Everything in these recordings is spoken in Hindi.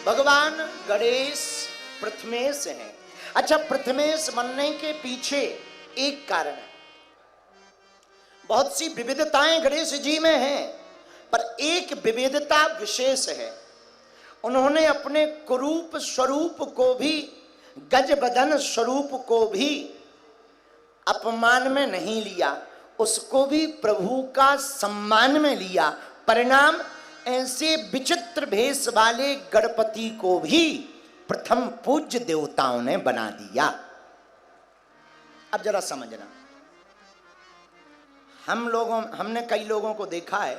भगवान गणेश प्रथमेश हैं। अच्छा, प्रथमेश बनने के पीछे एक कारण है। बहुत सी विविधताएं गणेश जी में हैं, पर एक विविधता विशेष है। उन्होंने अपने कुरूप स्वरूप को भी, गजबदन स्वरूप को भी अपमान में नहीं लिया, उसको भी प्रभु का सम्मान में लिया। परिणाम, ऐसे विचित्र भेष वाले गणपति को भी प्रथम पूज्य देवताओं ने बना दिया। अब जरा समझना, हमने कई लोगों को देखा है,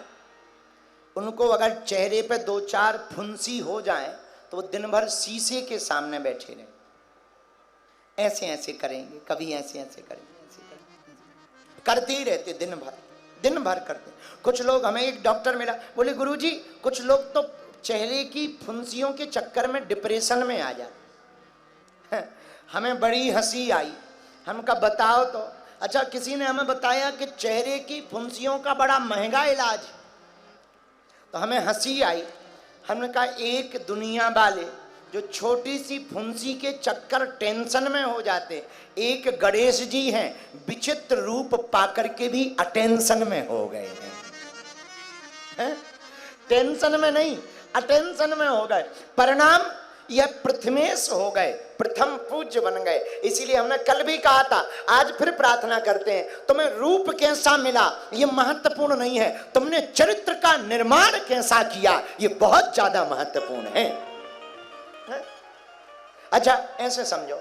उनको अगर चेहरे पे 2-4 फुंसी हो जाए तो वो दिन भर शीशे के सामने बैठे रहे, ऐसे ऐसे करेंगे, कभी ऐसे ऐसे करेंगे, ऐसे करेंगे, करते ही रहते दिन भर करते। कुछ लोग, हमें एक डॉक्टर मिला, बोले गुरुजी कुछ लोग तो चेहरे की फुंसियों के चक्कर में डिप्रेशन में आ जाते। हमें बड़ी हंसी आई। हम कहा बताओ तो। अच्छा, किसी ने हमें बताया कि चेहरे की फुंसियों का बड़ा महंगा इलाज, तो हमें हंसी आई। हमने कहा एक दुनिया वाले जो छोटी सी फुंसी के चक्कर टेंशन में हो जाते, एक गणेश जी हैं विचित्र रूप पाकर के भी अटेंशन में हो गए हैं। टेंशन में नहीं, अटेंशन में हो गए। परिणाम, यह प्रथमेश हो गए, प्रथम पूज्य बन गए। इसीलिए हमने कल भी कहा था, आज फिर प्रार्थना करते हैं, तुम्हें रूप कैसा मिला ये महत्वपूर्ण नहीं है, तुमने चरित्र का निर्माण कैसा किया ये बहुत ज्यादा महत्वपूर्ण है। अच्छा, ऐसे समझो,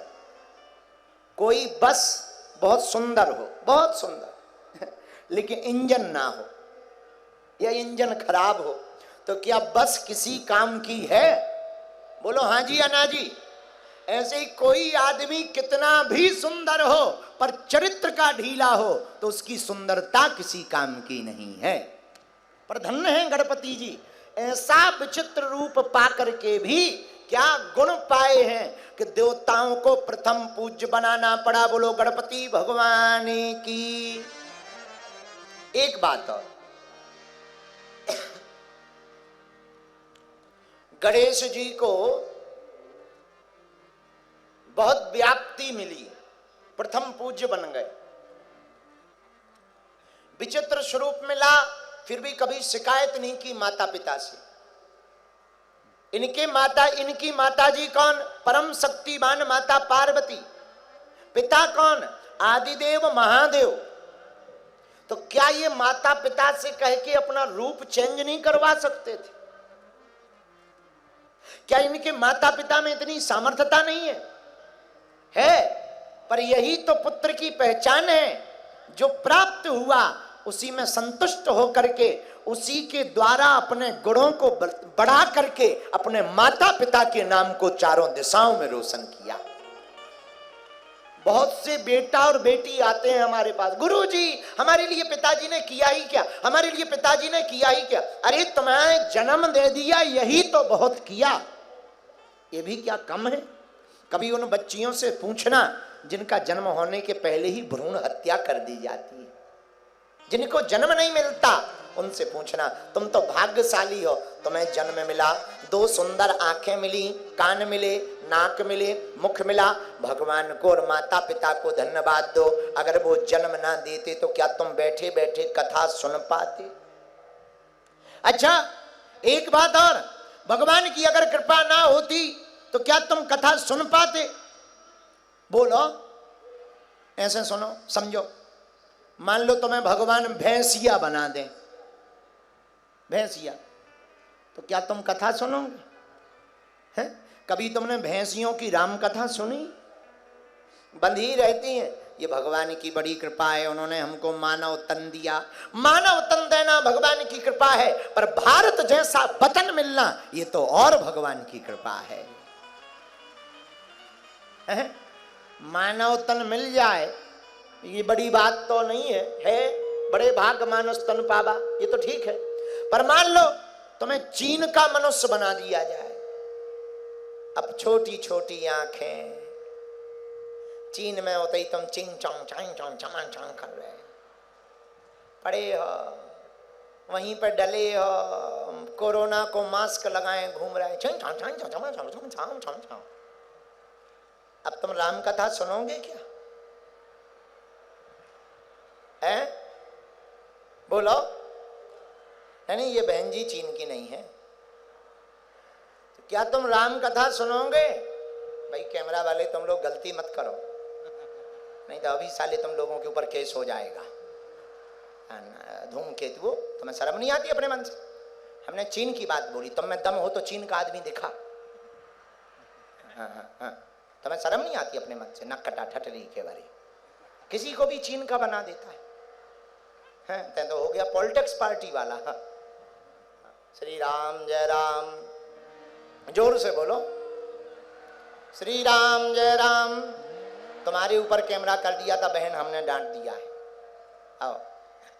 कोई बस बहुत सुंदर हो, बहुत सुंदर, लेकिन इंजन ना हो या इंजन खराब हो, तो क्या बस किसी काम की है? बोलो हाँ जी या ना जी। ऐसे ही कोई आदमी कितना भी सुंदर हो पर चरित्र का ढीला हो तो उसकी सुंदरता किसी काम की नहीं है। पर धन्य है गणपति जी, ऐसा विचित्र रूप पाकर के भी क्या गुण पाए हैं कि देवताओं को प्रथम पूज्य बनाना पड़ा। बोलो गणपति भगवान की। एक बात और, गणेश जी को बहुत व्याप्ति मिली, प्रथम पूज्य बन गए, विचित्र स्वरूप मिला, फिर भी कभी शिकायत नहीं की माता पिता से। इनकी माता जी कौन? परम शक्तिमान माता पार्वती। पिता कौन? आदिदेव महादेव। तो क्या ये माता पिता से कह के अपना रूप चेंज नहीं करवा सकते थे? क्या इनके माता पिता में इतनी सामर्थ्यता नहीं है? है, पर यही तो पुत्र की पहचान है, जो प्राप्त हुआ उसी में संतुष्ट होकर के उसी के द्वारा अपने गुणों को बढ़ा करके अपने माता पिता के नाम को चारों दिशाओं में रोशन किया। बहुत से बेटा और बेटी आते हैं हमारे पास, गुरुजी हमारे लिए पिताजी ने किया ही क्या, हमारे लिए पिताजी ने किया ही क्या। अरे तुम्हें जन्म दे दिया यही तो बहुत किया, ये भी क्या कम है? कभी उन बच्चियों से पूछना जिनका जन्म होने के पहले ही भ्रूण हत्या कर दी जाती है, जिनको जन्म नहीं मिलता, उनसे पूछना तुम तो भाग्यशाली हो, तुम्हें जन्म मिला, 2 सुंदर आंखें मिली, कान मिले, नाक मिले, मुख मिला। भगवान को और माता पिता को धन्यवाद दो। अगर वो जन्म ना देते तो क्या तुम बैठे बैठे कथा सुन पाते? अच्छा, एक बात और, भगवान की अगर कृपा ना होती तो क्या तुम कथा सुन पाते? बोलो, ऐसे सुनो, समझो। मान लो तुम्हें भगवान भैंसिया बना दे, भैंसिया, तो क्या तुम कथा सुनोगे? हैं? कभी तुमने भैंसियों की राम कथा सुनी? बंधी रहती हैं। ये भगवान की बड़ी कृपा है, उन्होंने हमको मानव तन दिया। मानव तन देना भगवान की कृपा है, पर भारत जैसा वतन मिलना ये तो और भगवान की कृपा है। मानव तन मिल जाए ये बड़ी बात तो नहीं है, बड़े भाग्य मानस तन पावा, ये तो ठीक है। पर मान लो तुम्हें चीन का मनुष्य बना दिया जाए, अब छोटी छोटी आंखें, चीन में होते ही तुम चिंग चौंग चांग चौंग चमान चांग कर रहे पड़े हो, वहीं पर डले हो, कोरोना को मास्क लगाए घूम रहे हैं। अब तुम राम कथा सुनोगे क्या? है बोलो। नहीं, ये बहन जी चीन की नहीं है। तो क्या तुम राम कथा सुनोगे? भाई कैमरा वाले तुम लोग गलती मत करो, नहीं तो अभी साले तुम लोगों के ऊपर केस हो जाएगा। धूमकेतु, तुम्हें शर्म नहीं आती अपने मन से? हमने चीन की बात बोली, तुम में दम हो तो चीन का आदमी दिखा। तुम्हें शर्म नहीं आती अपने मन से? नक कटा ठटरी के बारे किसी को भी चीन का बना देता है। तो हो गया पॉलिटिक्स पार्टी वाला। श्री राम जय राम, जोर से बोलो श्री राम जय राम। तुम्हारे ऊपर कैमरा कर दिया था बहन, हमने डांट दिया है। आओ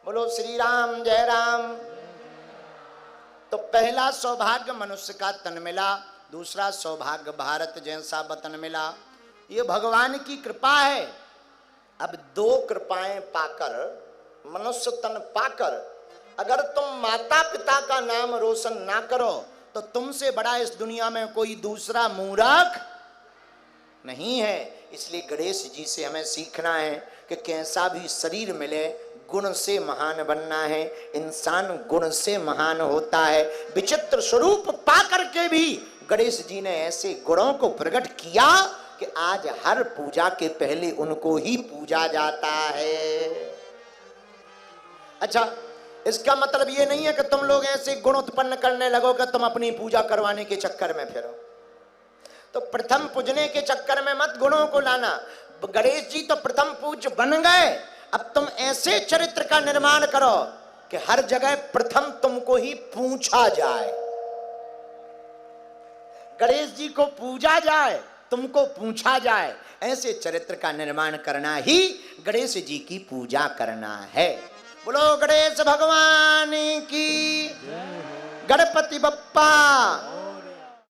बोलो श्री राम जय राम। तो पहला सौभाग्य मनुष्य का तन मिला, दूसरा सौभाग्य भारत जैसा वतन मिला। ये भगवान की कृपा है। अब दो कृपाएं पाकर, मनुष्य तन पाकर, अगर तुम माता पिता का नाम रोशन ना करो तो तुमसे बड़ा इस दुनिया में कोई दूसरा मूर्ख नहीं है। इसलिए गणेश जी से हमें सीखना है कि कैसा भी शरीर मिले गुण से महान बनना है। इंसान गुण से महान होता है। विचित्र स्वरूप पा करके भी गणेश जी ने ऐसे गुणों को प्रकट किया कि आज हर पूजा के पहले उनको ही पूजा जाता है। अच्छा, इसका मतलब ये नहीं है कि तुम लोग ऐसे गुण उत्पन्न करने लगो कि तुम अपनी पूजा करवाने के चक्कर में फिरो। तो प्रथम पूजने के चक्कर में मत गुणों को लाना। गणेश जी तो प्रथम पूज्य बन गए, अब तुम ऐसे चरित्र का निर्माण करो कि हर जगह प्रथम तुमको ही पूछा जाए। गणेश जी को पूजा जाए, तुमको पूछा जाए। ऐसे चरित्र का निर्माण करना ही गणेश जी की पूजा करना है। बोलो गणेश भगवान की, गणपति बप्पा।